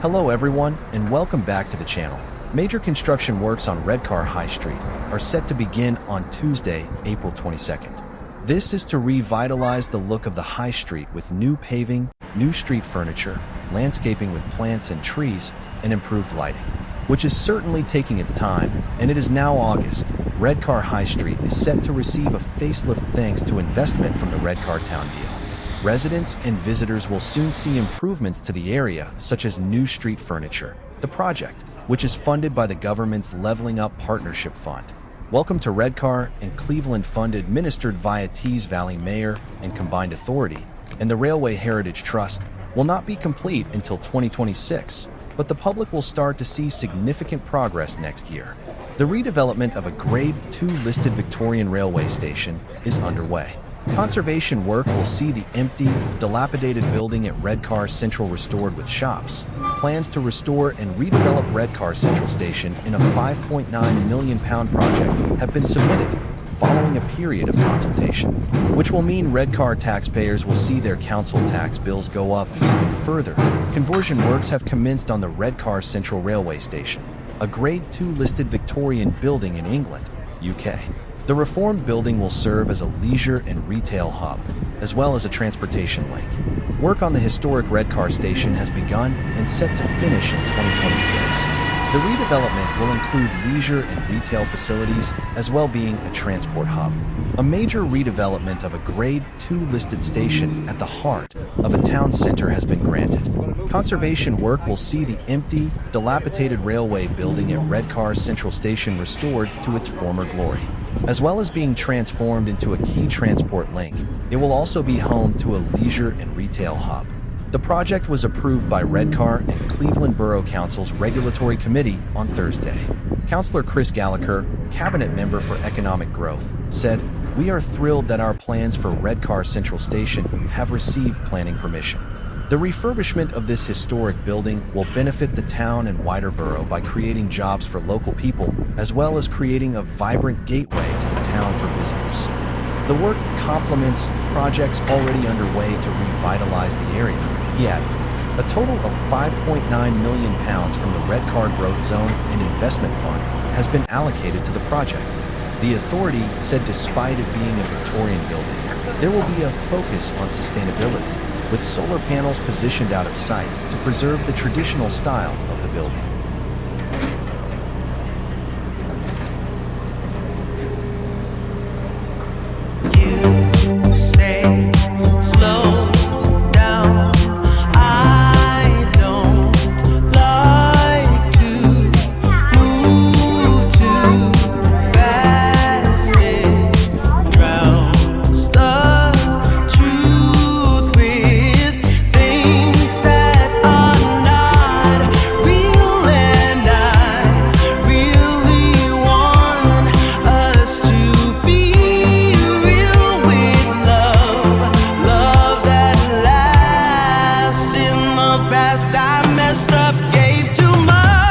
Hello everyone, and welcome back to the channel. Major construction works on Redcar High Street are set to begin on Tuesday, April 22nd. This is to revitalize the look of the High Street with new paving, new street furniture, landscaping with plants and trees, and improved lighting, which is certainly taking its time, and it is now August. Redcar High Street is set to receive a facelift thanks to investment from the Redcar Town deal. Residents and visitors will soon see improvements to the area, such as new street furniture. The project, which is funded by the government's Leveling Up Partnership Fund. Welcome to Redcar and Cleveland Fund administered via Tees Valley Mayor and Combined Authority, and the Railway Heritage Trust will not be complete until 2026, but the public will start to see significant progress next year. The redevelopment of a Grade 2 listed Victorian railway station is underway. Conservation work will see the empty, dilapidated building at Redcar Central restored with shops. Plans to restore and redevelop Redcar Central Station in a £5.9 million project have been submitted, following a period of consultation, which will mean Redcar taxpayers will see their council tax bills go up even further. Conversion works have commenced on the Redcar Central Railway Station, a Grade 2 listed Victorian building in England, UK. The reformed building will serve as a leisure and retail hub, as well as a transportation link. Work on the historic Redcar station has begun and set to finish in 2026. The redevelopment will include leisure and retail facilities, as well being a transport hub. A major redevelopment of a Grade 2 listed station at the heart of a town center has been granted. Conservation work will see the empty, dilapidated railway building at Redcar Central Station restored to its former glory. As well as being transformed into a key transport link, it will also be home to a leisure and retail hub. The project was approved by Redcar and Cleveland Borough Council's Regulatory Committee on Thursday. Councillor Chris Gallagher, Cabinet Member for Economic Growth, said, "We are thrilled that our plans for Redcar Central Station have received planning permission. The refurbishment of this historic building will benefit the town and wider borough by creating jobs for local people, as well as creating a vibrant gateway to the town for visitors." The work complements projects already underway to revitalize the area. He added, a total of £5.9 million from the Redcar Growth Zone and Investment Fund has been allocated to the project. The authority said despite it being a Victorian building, there will be a focus on sustainability, with solar panels positioned out of sight to preserve the traditional style of the building. You say slow down. I don't like to move too fast. It drowns the truth with things that are not real, and I really want us to be real with love that lasts. In the past I messed up, gave too much.